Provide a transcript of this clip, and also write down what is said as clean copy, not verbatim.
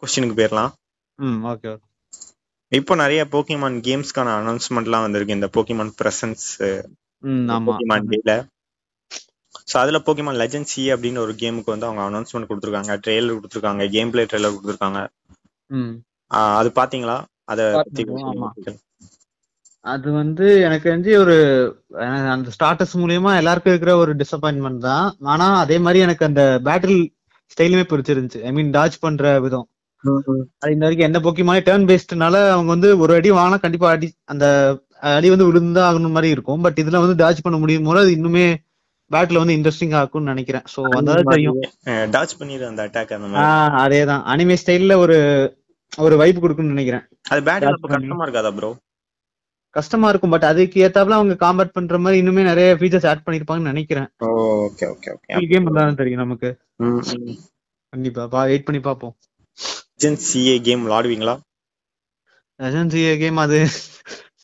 கொஸ்டினுக்கு போயிடலாம். ஓகே. இப்போ நிறைய போக்கிமான் கேம்ஸ்க்கான அனௌன்ஸ்மெண்ட்லாம் வந்திருக்கு இந்த போக்கிமான் பிரசன்ஸ் போக்கிமான் டேல. ஸோ அதில் போக்கிமான் லெஜெண்ட்ஸ் அப்படின்னு ஒரு கேமுக்கு வந்து அவங்க அனௌன்ஸ்மெண்ட் கொடுத்துருக்காங்க, ட்ரெய்லர் கொடுத்துருக்காங்க, கேம் பிளே ட்ரெய்லர் கொடுத்துருக்காங்க. அது பாத்தீங்களா? அதை பத்தி அது வந்து எனக்கு தெரிஞ்சு ஒரு அந்த ஸ்டார்டர்ஸ் மூலியமா எல்லாருக்கும் இருக்கிற ஒரு டிசப்பாயின்மெண்ட் தான். ஆனா அதே மாதிரி எனக்கு அந்த பேட்டில் ஸ்டைலுமே பிடிச்சிருந்துச்சு. ஐ மீன் டாஜ் பண்ற விதம். அது இந்த வரைக்கும் எந்த போக்கியமான டர்ன் பேஸ்ட்னால அவங்க வந்து ஒரு அடி வாங்கினா கண்டிப்பா அந்த அடி வந்து விழுந்தா ஆகணும் மாதிரி இருக்கும். பட் இதுல வந்து டாஜ் பண்ண முடியும் போது அது இன்னுமே பேட்டில் வந்து இன்ட்ரெஸ்டிங் ஆகும்னு நினைக்கிறேன். சோ அதாவது தெரியும் டாஜ் பண்ணிரு அந்த அட்டாக் அந்த மாதிரி. அதேதான் அனிமே ஸ்டைல்ல ஒரு வைப் கொடுக்கும்னு நினைக்கிறேன். அது பேட்டில் அப்ப கஷ்டமா இருக்காதா ப்ரோ? கஷ்டமா இருக்கும், பட் அதுக்கு ஏத்தாப்புல அவங்க காம்பேட் பண்ற மாதிரி இன்னுமே நிறைய ஃபீச்சர்ஸ் ஆட் பண்ணிருப்பாங்கன்னு நினைக்கிறேன். Okay okay okay. கேம் தான் தெரியும் நமக்கு. கண்டிப்பா வெயிட் பண்ணி பாப்போம். லெஜெண்ட்ஸ் சிஏ கேம் விளையாடுவீங்களா? லெஜெண்ட்ஸ் சிஏ கேம் அது